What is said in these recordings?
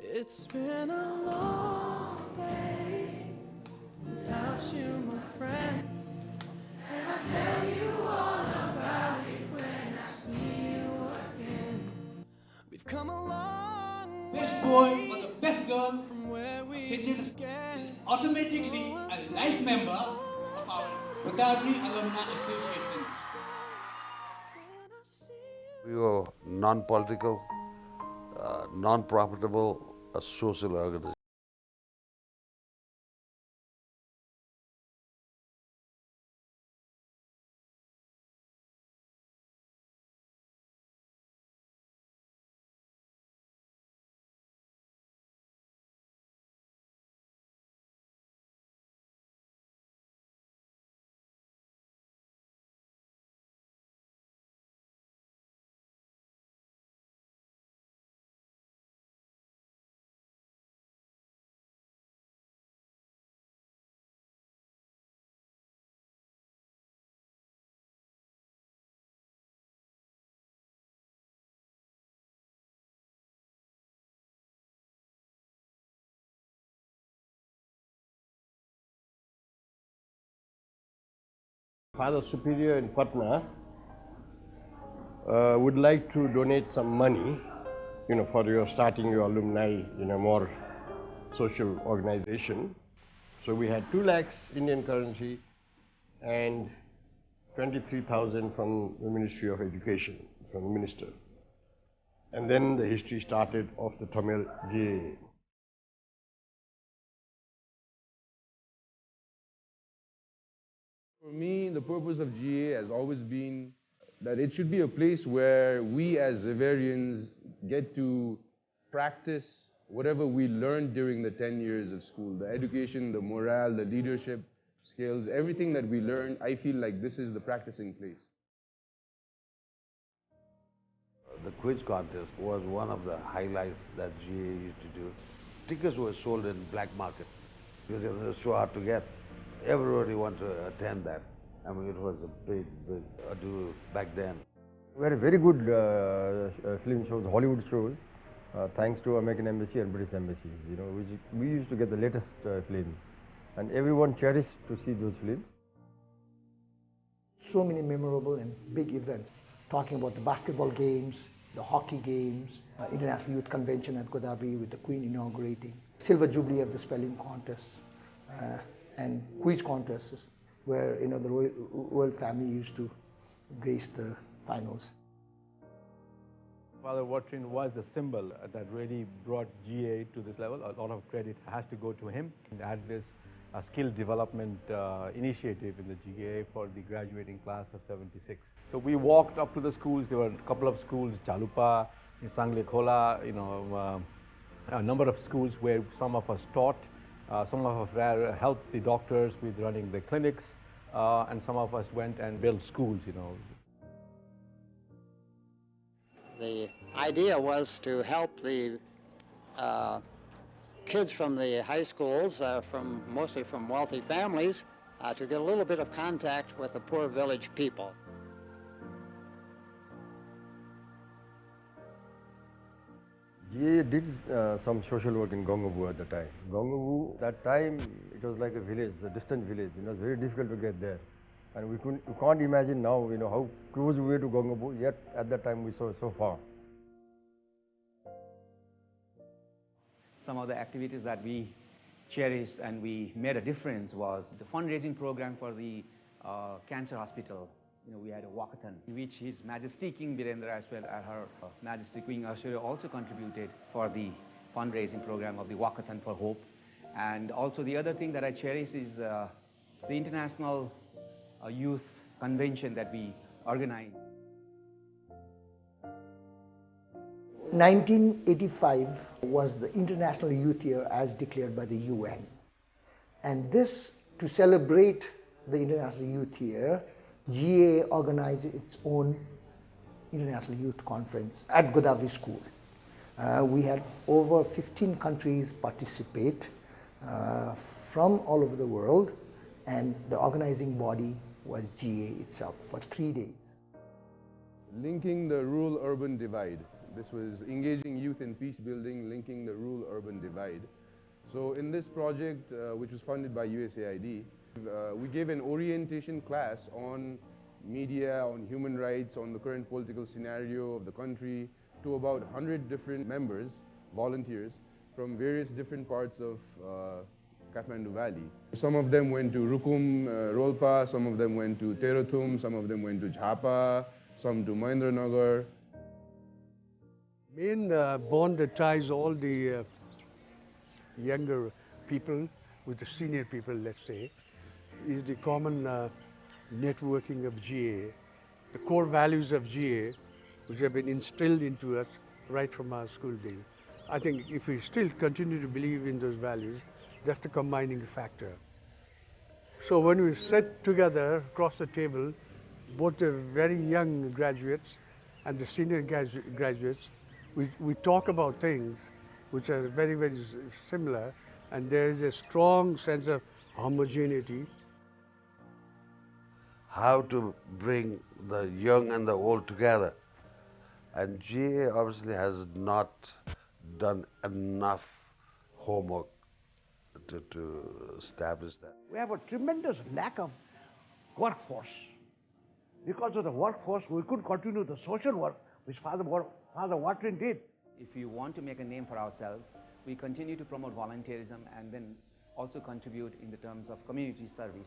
It's been a long day without you, my friend, and I'll tell you all about it when I see you again. We've come a long way. Best boy or the best girl from where we is began. automatically a life member of our Godavari Alumni Association. We were non-political, non-profitable, a social organization. Father Superior in Patna would like to donate some money, for your starting your alumni in a more social organization. So we had 2 lakhs Indian currency and 23,000 from the Ministry of Education, from the minister. And then the history started of the Tamil GAA. For me, the purpose of GA has always been that it should be a place where we as Xaverians get to practice whatever we learned during the 10 years of school. The education, the morale, the leadership skills, everything that we learned, I feel like this is the practicing place. The quiz contest was one of the highlights that GA used to do. Tickets were sold in black market because it was so hard to get. Everybody wanted to attend that. I mean, it was a big ado back then. We had a very good film shows, Hollywood shows, thanks to American Embassy and British Embassies. We used to get the latest films, and everyone cherished to see those films. So many memorable and big events, talking about the basketball games, the hockey games, International Youth Convention at Godavari with the Queen inaugurating, Silver Jubilee of the spelling contest, and quiz contests where the royal family used to grace the finals. Father Watrin was the symbol that really brought GA to this level. A lot of credit has to go to him. He had this skill development initiative in the GAA for the graduating class of '76. So we walked up to the schools. There were a couple of schools, Chalupa, in Sanglikhola, a number of schools where some of us taught, some of us helped the doctors with running the clinics, and some of us went and built schools, The idea was to help the kids from the high schools, mostly from wealthy families, to get a little bit of contact with the poor village people. GA did some social work in Gongavu at the time. Gongavu, that time, it was like a village, a distant village. It was very difficult to get there. And we can't imagine now, how close we were to Gongavu, yet at that time we saw so far. Some of the activities that we cherished and we made a difference was the fundraising program for the cancer hospital. We had a walkathon, in which His Majesty King Birendra as well as Her Majesty Queen Aishwarya also contributed for the fundraising program of the Walkathon for Hope. And also the other thing that I cherish is the International Youth Convention that we organized. 1985 was the International Youth Year as declared by the UN. And this, to celebrate the International Youth Year, GAA organized its own International Youth Conference at Godavari School. We had over 15 countries participate from all over the world, and the organizing body was GAA itself for 3 days. Linking the rural-urban divide. This was engaging youth in peace building, linking the rural-urban divide. So in this project, which was funded by USAID, we gave an orientation class on media, on human rights, on the current political scenario of the country to about 100 different members, volunteers, from various different parts of Kathmandu Valley. Some of them went to Rukum, Rolpa, some of them went to Terothum, some of them went to Jhapa, some to Mahendranagar. Main bond that ties all the younger people with the senior people, let's say, is the common networking of GAA, the core values of GAA, which have been instilled into us right from our school days. I think if we still continue to believe in those values, that's the combining factor. So when we sit together across the table, both the very young graduates and the senior graduates, we talk about things which are very, very similar, and there is a strong sense of homogeneity. How to bring the young and the old together. And GA obviously has not done enough homework to establish that. We have a tremendous lack of workforce. Because of the workforce, we couldn't continue the social work which Father Watrin did. If we want to make a name for ourselves, we continue to promote volunteerism and then also contribute in the terms of community service.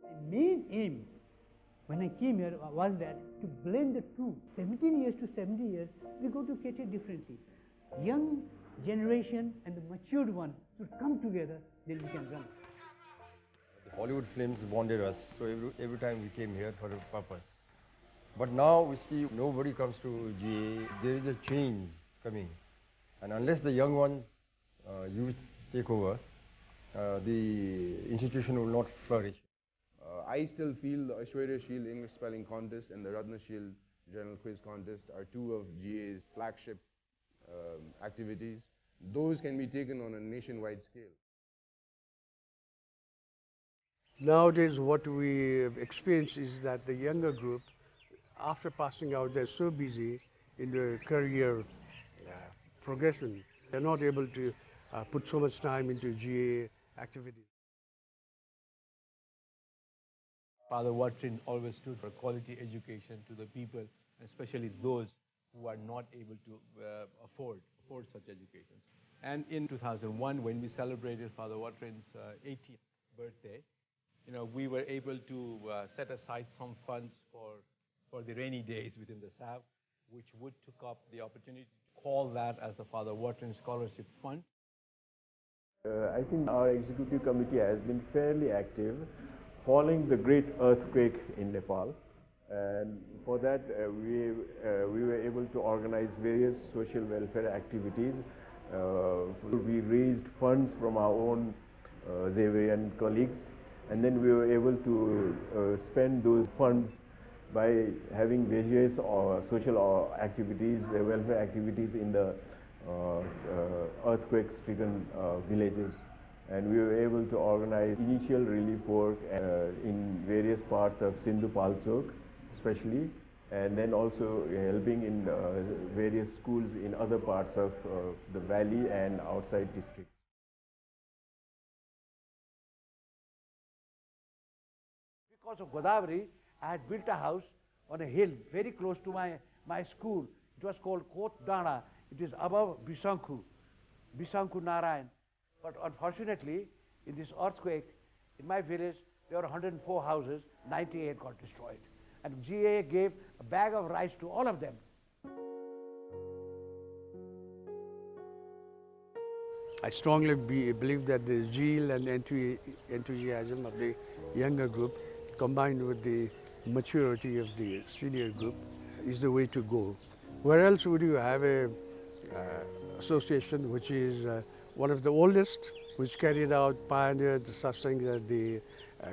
The main aim when I came here was that to blend the two. 17 years to 70 years, we go to cater differently. Young generation and the matured one should come together, then we can run. The Hollywood films bonded us, so every time we came here for a purpose. But now we see nobody comes to GA. There is a change coming. And unless the young ones, youth take over, the institution will not flourish. I still feel the Aishwarya Shield English Spelling Contest and the Ratna Shield General Quiz Contest are two of GA's flagship activities. Those can be taken on a nationwide scale. Nowadays, what we experience is that the younger group, after passing out, they're so busy in their career progression, they're not able to put so much time into GA activities. Father Watrin always stood for quality education to the people, especially those who are not able to afford such education. And in 2001, when we celebrated Father Watrin's 80th birthday, we were able to set aside some funds for the rainy days within the SAV, which would took up the opportunity to call that as the Father Watrin Scholarship Fund. I think our executive committee has been fairly active following the great earthquake in Nepal, and for that we were able to organize various social welfare activities. We raised funds from our own Xaverian colleagues, and then we were able to spend those funds by having various social activities, welfare activities in the earthquake-stricken villages. And we were able to organize initial relief work in various parts of Sindhu Palchok especially, and then also helping in various schools in other parts of the valley and outside districts. Because of Godavari, I had built a house on a hill very close to my school. It was called Kot Dana. It is above Bisanku Narayan. But unfortunately, in this earthquake, In my village, there were 104 houses, 98 got destroyed. And GAA gave a bag of rice to all of them. I strongly believe that the zeal and enthusiasm of the younger group, combined with the maturity of the senior group, is the way to go. Where else would you have a association which is one of the oldest, which carried out, pioneered such things as the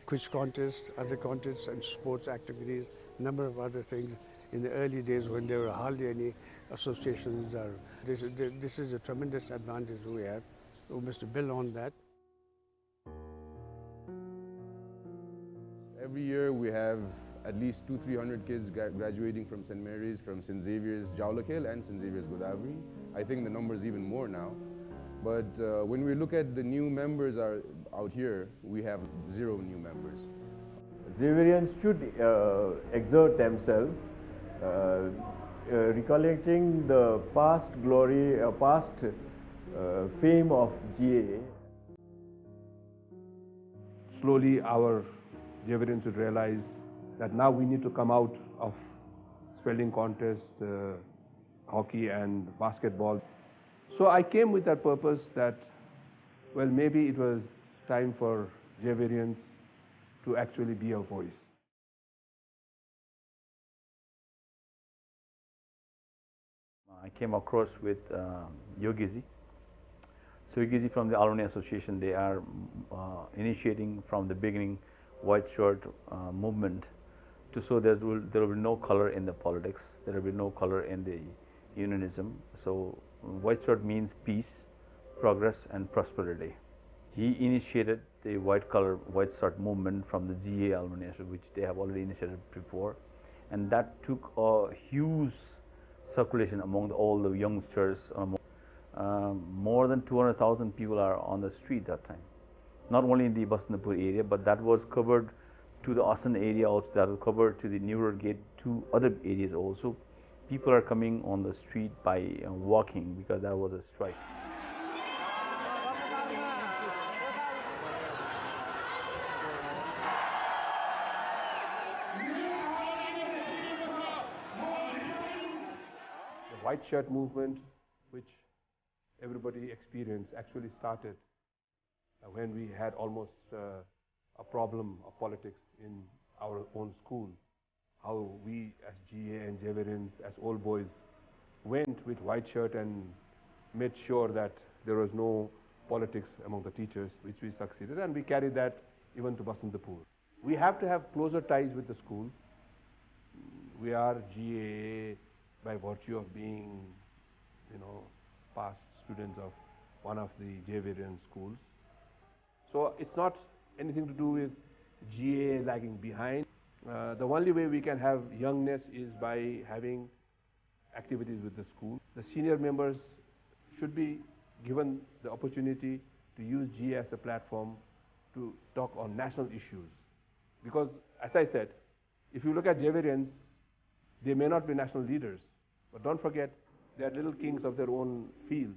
quiz contest, other contests and sports activities, number of other things in the early days when there were hardly any associations. This is a tremendous advantage we have. We must build on that. Every year we have at least 200-300 kids graduating from St. Mary's, from St. Xavier's Jowlakhel and St. Xavier's Godavari. I think the number is even more now. But when we look at the new members out here, we have 0 new members. Xaverians should exert themselves, recollecting the past glory, past fame of GAA. Slowly our Javerians should realize that now we need to come out of spelling contest, hockey and basketball. So I came with that purpose that, well, maybe it was time for Javerians to actually be a voice. I came across with Yogizi. So Yogizi from the Alumni Association, they are initiating from the beginning white shirt movement to show there will be no color in the politics, there will be no color in the unionism. So white shirt means peace, progress and prosperity. He initiated the white shirt movement from the GAA Alumni Association, which they have already initiated before, and that took a huge circulation among all the youngsters. More than 200,000 people are on the street that time. Not only in the Basantapur area, but that was covered to the Asan area also, that was covered to the Neural Gate, to other areas also. People are coming on the street by walking because that was a strike. The white shirt movement, which everybody experienced, actually started when we had almost a problem of politics in our own school. How we as GA and Javerians, as old boys, went with white shirt and made sure that there was no politics among the teachers, which we succeeded, and we carried that even to Basantapur. We have to have closer ties with the school. We are GAA by virtue of being, past students of one of the Javerian schools. So it's not anything to do with GAA lagging behind. The only way we can have youngness is by having activities with the school. The senior members should be given the opportunity to use GAA as a platform to talk on national issues. Because, as I said, if you look at Javerians, they may not be national leaders, but don't forget, they are little kings of their own field.